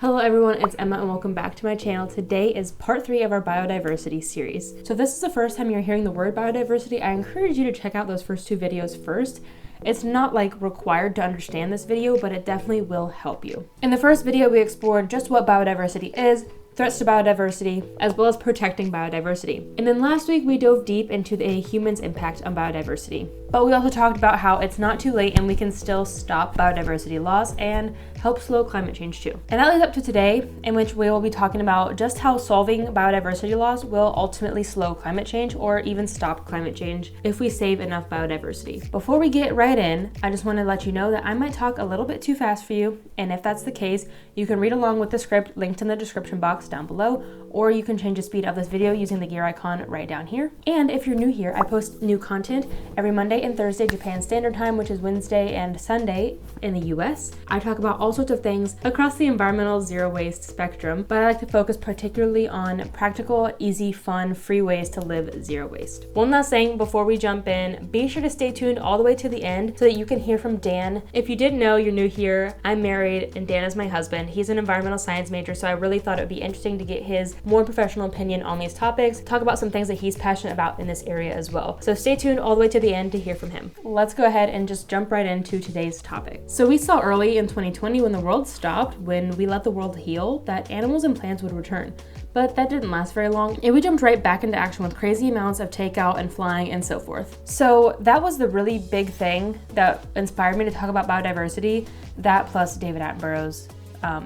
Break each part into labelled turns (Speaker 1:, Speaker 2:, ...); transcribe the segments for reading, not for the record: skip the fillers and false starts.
Speaker 1: Hello everyone, it's Emma and welcome back to my channel. Today is part 3 of our biodiversity series. So if this is the first time you're hearing the word biodiversity, I encourage you to check out those first 2 videos first. It's not like required to understand this video, but it definitely will help you. In the first video, we explored just what biodiversity is, threats to biodiversity, as well as protecting biodiversity. And then last week, we dove deep into the human's impact on biodiversity. But we also talked about how it's not too late and we can still stop biodiversity loss and help slow climate change too. And that leads up to today, in which we will be talking about just how solving biodiversity loss will ultimately slow climate change or even stop climate change if we save enough biodiversity. Before we get right in, I just want to let you know that I might talk a little bit too fast for you, and if that's the case, you can read along with the script linked in the description box down below, or you can change the speed of this video using the gear icon right down here. And if you're new here, I post new content every Monday and Thursday Japan Standard Time, which is Wednesday and Sunday in the US. I talk about all sorts of things across the environmental zero waste spectrum, but I like to focus particularly on practical, easy, fun, free ways to live zero waste. One last thing before we jump in, be sure to stay tuned all the way to the end so that you can hear from Dan. If you didn't know, you're new here, I'm married and Dan is my husband. He's an environmental science major, so I really thought it would be interesting to get his more professional opinion on these topics, talk about some things that he's passionate about in this area as well. So stay tuned all the way to the end to hear from him. Let's go ahead and just jump right into today's topic. So we saw early in 2020 when the world stopped, when we let the world heal, that animals and plants would return. But that didn't last very long, and we jumped right back into action with crazy amounts of takeout and flying and so forth. So that was the really big thing that inspired me to talk about biodiversity, that plus David Attenborough's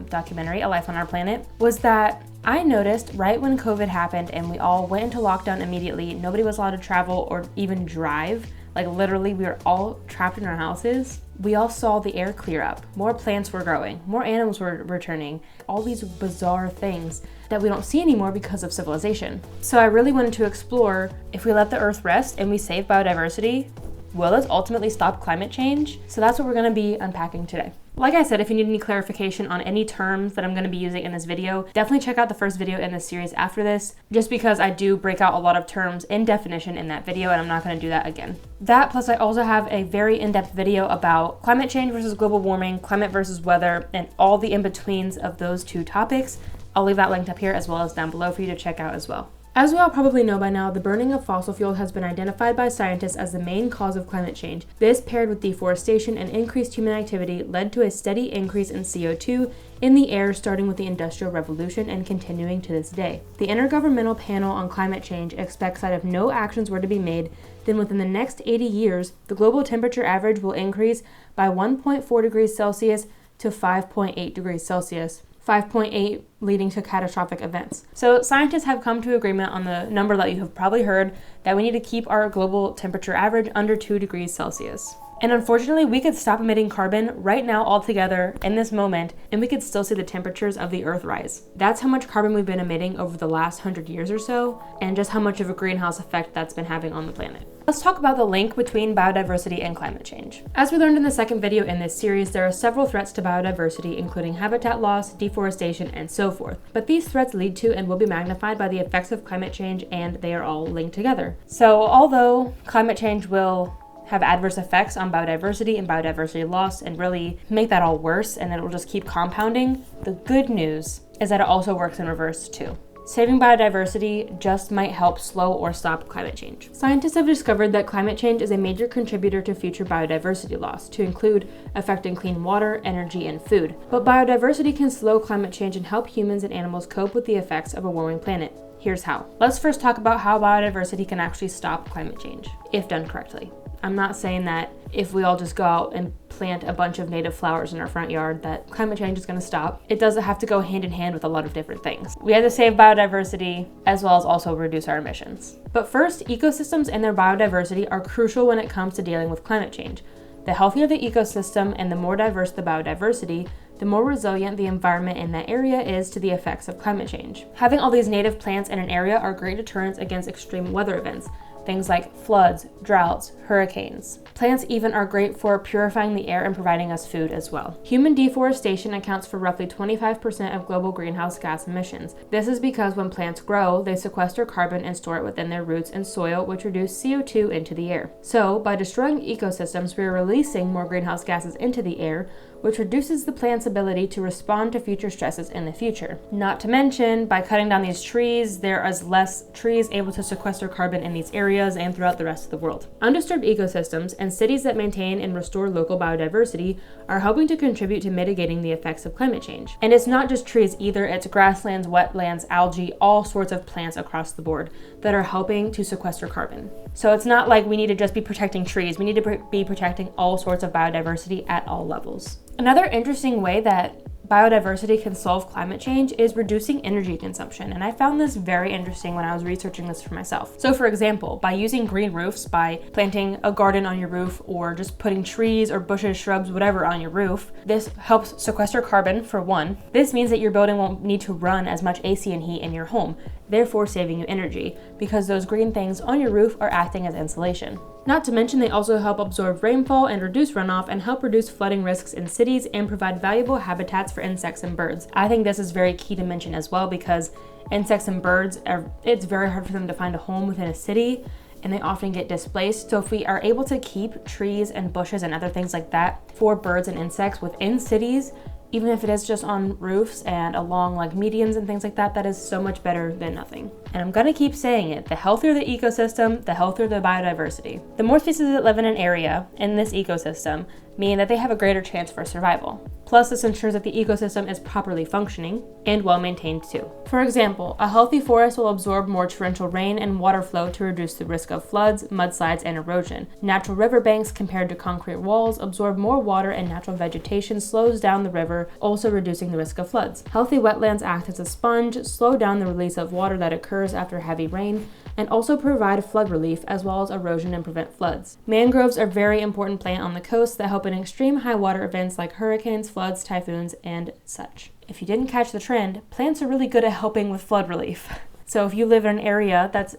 Speaker 1: documentary, A Life on Our Planet, was that I noticed right when COVID happened and we all went into lockdown immediately, nobody was allowed to travel or even drive. Like literally we were all trapped in our houses. We all saw the air clear up. More plants were growing, more animals were returning, all these bizarre things that we don't see anymore because of civilization. So I really wanted to explore, if we let the earth rest and we save biodiversity, will this ultimately stop climate change? So that's what we're gonna be unpacking today. Like I said, if you need any clarification on any terms that I'm going to be using in this video, definitely check out the first video in this series after this, just because I do break out a lot of terms in definition in that video, and I'm not going to do that again. That, plus I also have a very in-depth video about climate change versus global warming, climate versus weather, and all the in-betweens of those two topics. I'll leave that linked up here as well as down below for you to check out as well. As we all probably know by now, the burning of fossil fuels has been identified by scientists as the main cause of climate change. This, paired with deforestation and increased human activity, led to a steady increase in CO2 in the air starting with the Industrial Revolution and continuing to this day. The Intergovernmental Panel on Climate Change expects that if no actions were to be made, then within the next 80 years, the global temperature average will increase by 1.4 degrees Celsius to 5.8 degrees Celsius. 5.8 leading to catastrophic events. So scientists have come to agreement on the number that you have probably heard, that we need to keep our global temperature average under 2 degrees Celsius. And unfortunately, we could stop emitting carbon right now altogether in this moment, and we could still see the temperatures of the earth rise. That's how much carbon we've been emitting over the last 100 years or so, and just how much of a greenhouse effect that's been having on the planet. Let's talk about the link between biodiversity and climate change. As we learned in the second video in this series, there are several threats to biodiversity, including habitat loss, deforestation, and so forth. But these threats lead to and will be magnified by the effects of climate change, and they are all linked together. So although climate change will have adverse effects on biodiversity and biodiversity loss and really make that all worse, and it will just keep compounding, the good news is that it also works in reverse too. Saving biodiversity just might help slow or stop climate change. Scientists have discovered that climate change is a major contributor to future biodiversity loss, to include affecting clean water, energy, and food. But biodiversity can slow climate change and help humans and animals cope with the effects of a warming planet. Here's how. Let's first talk about how biodiversity can actually stop climate change, if done correctly. I'm not saying that if we all just go out and plant a bunch of native flowers in our front yard that climate change is going to stop. It doesn't have to go hand in hand with a lot of different things. We have to save biodiversity as well as also reduce our emissions. But first, ecosystems and their biodiversity are crucial when it comes to dealing with climate change. The healthier the ecosystem and the more diverse the biodiversity, the more resilient the environment in that area is to the effects of climate change. Having all these native plants in an area are great deterrents against extreme weather events. Things like floods, droughts, hurricanes. Plants even are great for purifying the air and providing us food as well. Human deforestation accounts for roughly 25% of global greenhouse gas emissions. This is because when plants grow, they sequester carbon and store it within their roots and soil, which reduce CO2 into the air. So, by destroying ecosystems, we are releasing more greenhouse gases into the air, which reduces the plant's ability to respond to future stresses in the future. Not to mention, by cutting down these trees, there is less trees able to sequester carbon in these areas and throughout the rest of the world. Undisturbed ecosystems and cities that maintain and restore local biodiversity are helping to contribute to mitigating the effects of climate change. And it's not just trees either, it's grasslands, wetlands, algae, all sorts of plants across the board that are helping to sequester carbon. So it's not like we need to just be protecting trees, we need to be protecting all sorts of biodiversity at all levels. Another interesting way that biodiversity can solve climate change is reducing energy consumption, and I found this very interesting when I was researching this for myself. So for example, by using green roofs, by planting a garden on your roof or just putting trees or bushes, shrubs, whatever on your roof, this helps sequester carbon for one. This means that your building won't need to run as much AC and heat in your home, therefore saving you energy, because those green things on your roof are acting as insulation. Not to mention, they also help absorb rainfall and reduce runoff and help reduce flooding risks in cities and provide valuable habitats for insects and birds. I think this is very key to mention as well, because insects and birds, it's very hard for them to find a home within a city, and they often get displaced. So if we are able to keep trees and bushes and other things like that for birds and insects within cities, even if it is just on roofs and along like medians and things like that, that is so much better than nothing. And I'm gonna keep saying it, the healthier the ecosystem, the healthier the biodiversity. The more species that live in an area in this ecosystem mean that they have a greater chance for survival. Plus, this ensures that the ecosystem is properly functioning and well maintained too. For example, a healthy forest will absorb more torrential rain and water flow to reduce the risk of floods, mudslides, and erosion. Natural riverbanks compared to concrete walls absorb more water, and natural vegetation slows down the river, also reducing the risk of floods. Healthy wetlands act as a sponge, slow down the release of water that occurs after heavy rain, and also provide flood relief as well as erosion and prevent floods. Mangroves are a very important plant on the coast that help in extreme high water events like hurricanes, floods, typhoons, and such. If you didn't catch the trend, plants are really good at helping with flood relief. So if you live in an area that's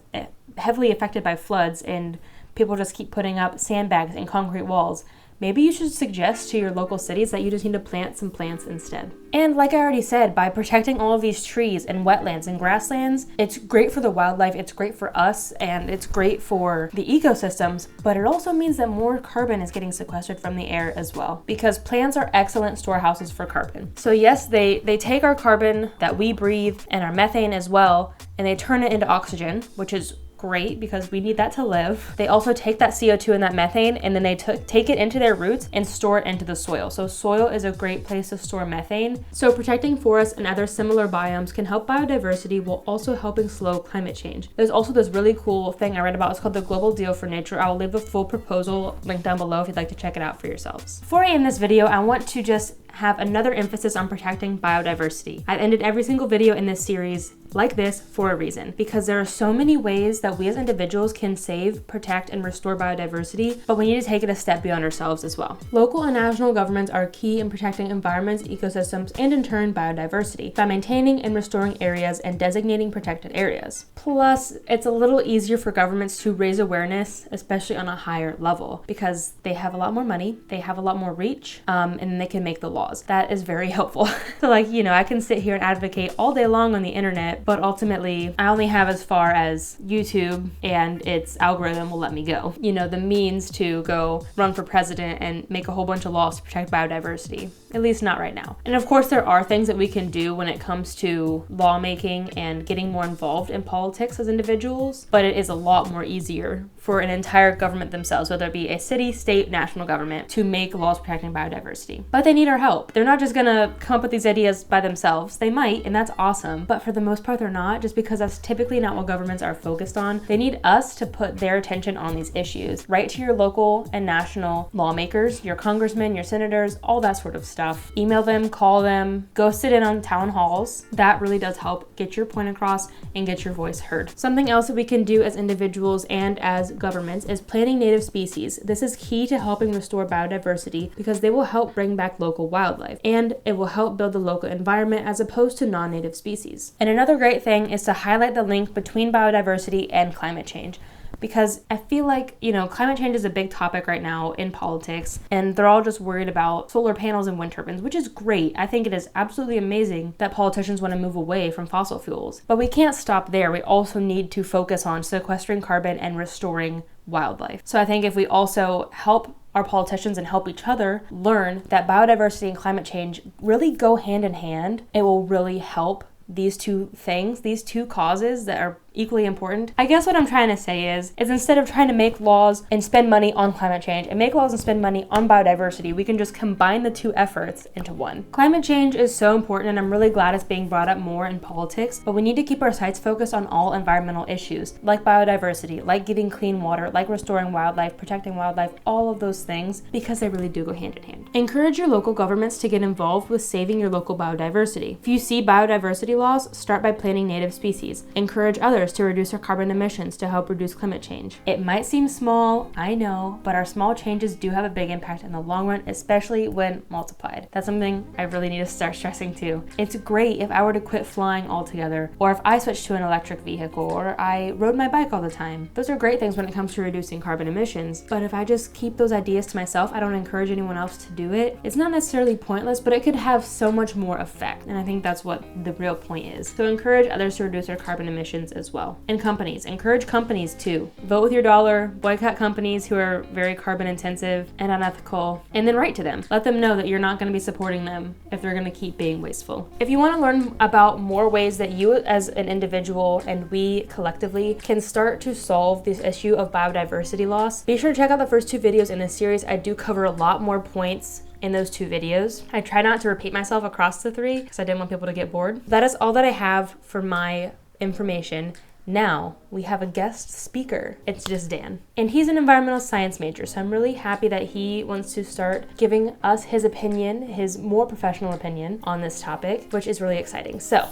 Speaker 1: heavily affected by floods and people just keep putting up sandbags and concrete walls, maybe you should suggest to your local cities that you just need to plant some plants instead. And like I already said, by protecting all of these trees and wetlands and grasslands, it's great for the wildlife, it's great for us, and it's great for the ecosystems, but it also means that more carbon is getting sequestered from the air as well, because plants are excellent storehouses for carbon. So yes, they take our carbon that we breathe and our methane as well, and they turn it into oxygen, which is great because we need that to live. They also take that CO2 and that methane, and then they take it into their roots and store it into the soil. So soil is a great place to store methane. So protecting forests and other similar biomes can help biodiversity while also helping slow climate change. There's also this really cool thing I read about. It's called the Global Deal for Nature. I'll leave a full proposal link down below if you'd like to check it out for yourselves. Before I end this video, I want to just have another emphasis on protecting biodiversity. I've ended every single video in this series like this for a reason, because there are so many ways that we as individuals can save, protect, and restore biodiversity, but we need to take it a step beyond ourselves as well. Local and national governments are key in protecting environments, ecosystems, and in turn biodiversity by maintaining and restoring areas and designating protected areas. Plus, it's a little easier for governments to raise awareness, especially on a higher level, because they have a lot more money, they have a lot more reach, and they can make the laws. That is very helpful. So I can sit here and advocate all day long on the internet, but ultimately I only have as far as YouTube and its algorithm will let me go. The means to go run for president and make a whole bunch of laws to protect biodiversity. At least not right now. And of course there are things that we can do when it comes to lawmaking and getting more involved in politics as individuals, but it is a lot more easier for an entire government themselves, whether it be a city, state, national government, to make laws protecting biodiversity. But they need our help. They're not just gonna come up with these ideas by themselves. They might, and that's awesome, but for the most part they're not, just because that's typically not what governments are focused on. They need us to put their attention on these issues. Write to your local and national lawmakers, your congressmen, your senators, all that sort of stuff. Email them, call them, go sit in on town halls. That really does help get your point across and get your voice heard. Something else that we can do as individuals and as governments is planting native species. This is key to helping restore biodiversity because they will help bring back local wildlife, and it will help build the local environment as opposed to non-native species. And another great thing is to highlight the link between biodiversity and climate change, because I feel like, climate change is a big topic right now in politics, and they're all just worried about solar panels and wind turbines, which is great. I think it is absolutely amazing that politicians want to move away from fossil fuels. But we can't stop there. We also need to focus on sequestering carbon and restoring wildlife. So I think if we also help our politicians and help each other learn that biodiversity and climate change really go hand in hand, it will really help these two things, these two causes that are equally important. I guess what I'm trying to say is instead of trying to make laws and spend money on climate change and make laws and spend money on biodiversity, we can just combine the two efforts into one. Climate change is so important, and I'm really glad it's being brought up more in politics, but we need to keep our sights focused on all environmental issues like biodiversity, like getting clean water, like restoring wildlife, protecting wildlife, all of those things, because they really do go hand in hand. Encourage your local governments to get involved with saving your local biodiversity. If you see biodiversity laws, start by planting native species. Encourage others to reduce their carbon emissions to help reduce climate change. It might seem small, I know, but our small changes do have a big impact in the long run, especially when multiplied. That's something I really need to start stressing too. It's great if I were to quit flying altogether, or if I switched to an electric vehicle, or I rode my bike all the time. Those are great things when it comes to reducing carbon emissions, but if I just keep those ideas to myself, I don't encourage anyone else to do it, it's not necessarily pointless, but it could have so much more effect, and I think that's what the real point is. So encourage others to reduce their carbon emissions as well. And companies, encourage companies too. Vote with your dollar, boycott companies who are very carbon intensive and unethical, and then write to them. Let them know that you're not going to be supporting them if they're going to keep being wasteful. If you want to learn about more ways that you as an individual and we collectively can start to solve this issue of biodiversity loss, be sure to check out the first two videos in this series. I do cover a lot more points in those two videos. I try not to repeat myself across the three because I didn't want people to get bored. That is all that I have for my information. Now we have a guest speaker. It's just Dan. And he's an environmental science major, so I'm really happy that he wants to start giving us his opinion, his more professional opinion on this topic, which is really exciting. So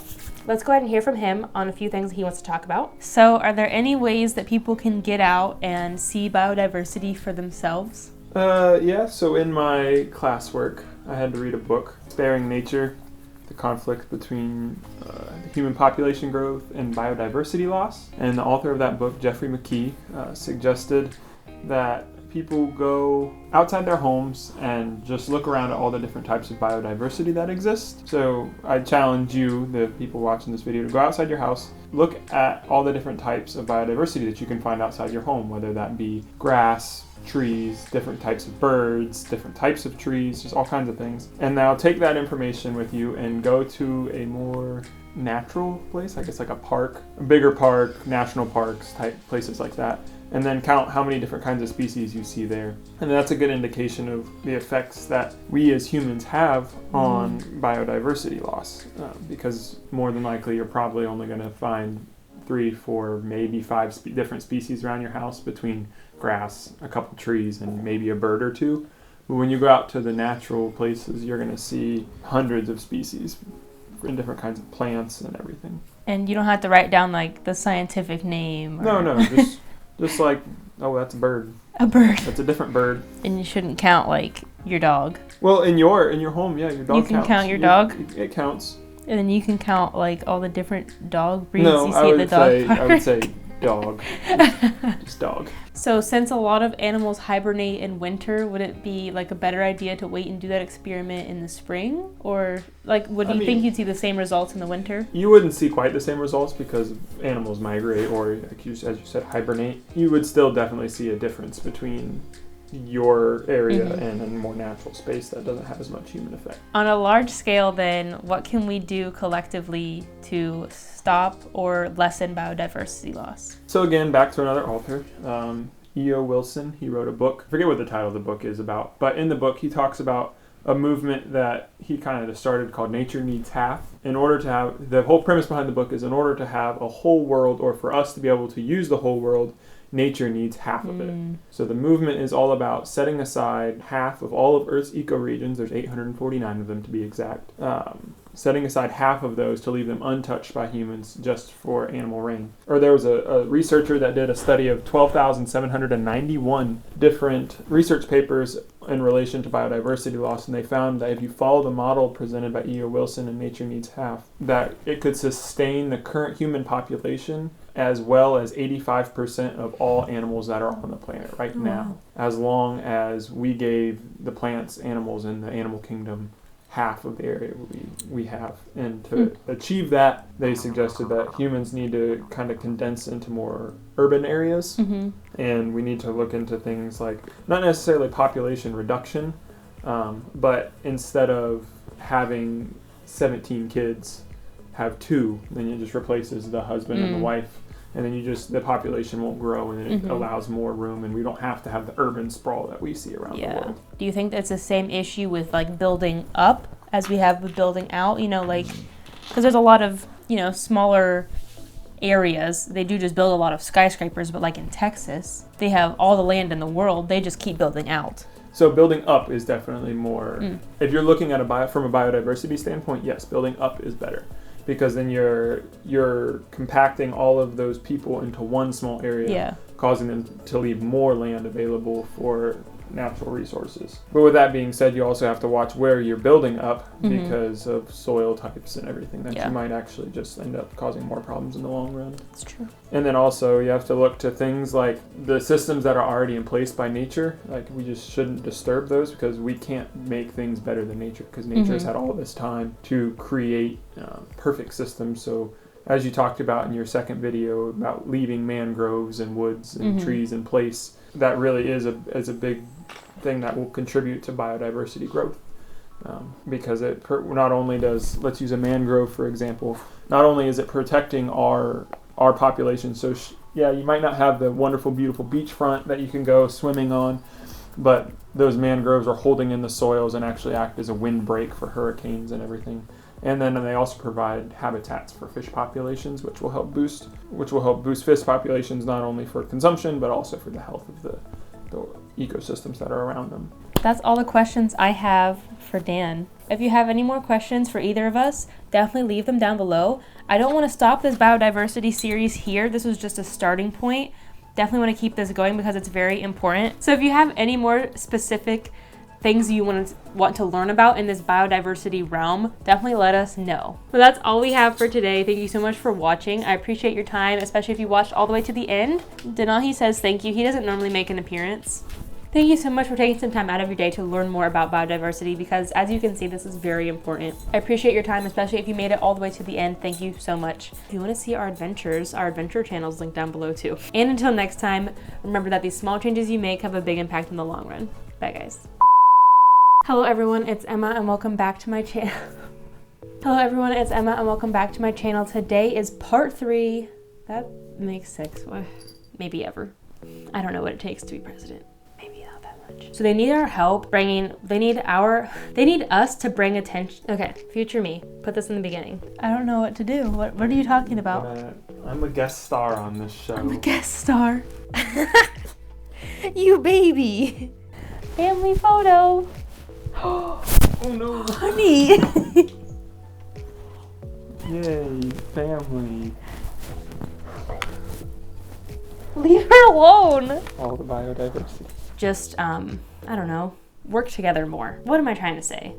Speaker 1: let's go ahead and hear from him on a few things that he wants to talk about. So are there any ways that people can get out and see biodiversity for themselves?
Speaker 2: Yeah, so in my classwork, I had to read a book, Sparing Nature, the conflict between the human population growth and biodiversity loss. And the author of that book, Jeffrey McKee, suggested that people go outside their homes and just look around at all the different types of biodiversity that exist. So I challenge you, the people watching this video, to go outside your house, look at all the different types of biodiversity that you can find outside your home, whether that be grass, trees, different types of birds, different types of trees, just all kinds of things. And now take that information with you and go to a more natural place, I guess like a park, a bigger park, national parks type places like that, and then count how many different kinds of species you see there. And that's a good indication of the effects that we as humans have on biodiversity loss, because more than likely you're probably only going to find 3, 4, maybe 5 different species around your house, between grass, a couple trees, and maybe a bird or two. But when you go out to the natural places, you're going to see hundreds of species in different kinds of plants and everything.
Speaker 1: And you don't have to write down like the scientific name.
Speaker 2: No, just like, oh, that's a bird.
Speaker 1: A bird.
Speaker 2: That's a different bird.
Speaker 1: And you shouldn't count like your dog.
Speaker 2: Well, in your home, yeah, your dog counts.
Speaker 1: You can count your dog?
Speaker 2: It counts.
Speaker 1: And then you can count like all the different dog breeds
Speaker 2: No,
Speaker 1: you see at the dog park.
Speaker 2: I would say dog. Just dog.
Speaker 1: So since a lot of animals hibernate in winter, would it be like a better idea to wait and do that experiment in the spring? Or like, would you think you'd see the same results in the winter?
Speaker 2: You wouldn't see quite the same results because animals migrate, or as you said, hibernate. You would still definitely see a difference between your area and a more natural space that doesn't have as much human effect. On
Speaker 1: a large scale then, what can we do collectively to stop or lessen biodiversity loss?
Speaker 2: So again, back to another author, E.O. Wilson. He wrote a book. I forget what the title of the book is about, but in the book he talks about a movement that he kind of started called Nature Needs Half. In order to have, the whole premise behind the book is in order to have a whole world, or for us to be able to use the whole world, nature needs half of it. So the movement is all about setting aside half of all of Earth's ecoregions, there's 849 of them to be exact, setting aside half of those to leave them untouched by humans just for animal reign. Or there was a researcher that did a study of 12,791 different research papers in relation to biodiversity loss, and they found that if you follow the model presented by E.O. Wilson in Nature Needs Half, that it could sustain the current human population as well as 85% of all animals that are on the planet right now, as long as we gave the plants, animals in the animal kingdom half of the area we have. And to achieve that, they suggested that humans need to kind of condense into more urban areas. And we need to look into things like, not necessarily population reduction, but instead of having 17 kids, have 2, then it just replaces the husband and the wife. And then the population won't grow, and it allows more room, and we don't have to have the urban sprawl that we see around the world.
Speaker 1: Do you think that's the same issue with like building up as we have with building out? You know, like, because there's a lot of, you know, smaller areas. They do just build a lot of skyscrapers, but like in Texas, they have all the land in the world. They just keep building out.
Speaker 2: So building up is definitely more, if you're looking at from a biodiversity standpoint, yes, building up is better. Because then you're compacting all of those people into one small area, causing them to leave more land available for natural resources. But with that being said, you also have to watch where you're building up because of soil types and everything that you might actually just end up causing more problems in the long run.
Speaker 1: That's true. And
Speaker 2: then also you have to look to things like the systems that are already in place by nature. Like, we just shouldn't disturb those, because we can't make things better than nature, because nature has had all this time to create perfect systems. So as you talked about in your second video about leaving mangroves and woods and trees in place, that really is a big thing that will contribute to biodiversity growth. Because it not only does, let's use a mangrove for example, not only is it protecting our population, so you might not have the wonderful, beautiful beachfront that you can go swimming on, but those mangroves are holding in the soils and actually act as a windbreak for hurricanes and everything. And then they also provide habitats for fish populations, which will help boost fish populations, not only for consumption but also for the health of the ecosystems that are around them.
Speaker 1: That's all the questions I have for Dan. If you have any more questions for either of us, definitely leave them down below. I don't want to stop this biodiversity series here. This was just a starting point. Definitely want to keep this going because it's very important. So if you have any more specific things you want to learn about in this biodiversity realm, definitely let us know. But that's all we have for today. Thank you so much for watching. I appreciate your time, especially if you watched all the way to the end. Denahi says thank you. He doesn't normally make an appearance. Thank you so much for taking some time out of your day to learn more about biodiversity, because as you can see, this is very important. I appreciate your time, especially if you made it all the way to the end. Thank you so much. If you want to see our adventures, our adventure channel is linked down below too. And until next time, remember that these small changes you make have a big impact in the long run. Bye guys. Hello everyone, it's Emma and welcome back to my channel. Hello everyone, it's Emma and welcome back to my channel. Today is part 3. That makes 6. Maybe ever. I don't know what it takes to be president. Maybe not that much. So they need our help they need us to bring attention. Okay, future me, put this in the beginning. I don't know what to do. What are you talking about?
Speaker 2: I'm a guest star on this show.
Speaker 1: I'm a guest star. You baby. Family photo.
Speaker 2: Oh no.
Speaker 1: Honey.
Speaker 2: Yay, family.
Speaker 1: Leave her alone.
Speaker 2: All the biodiversity.
Speaker 1: Just, I don't know, work together more. What am I trying to say?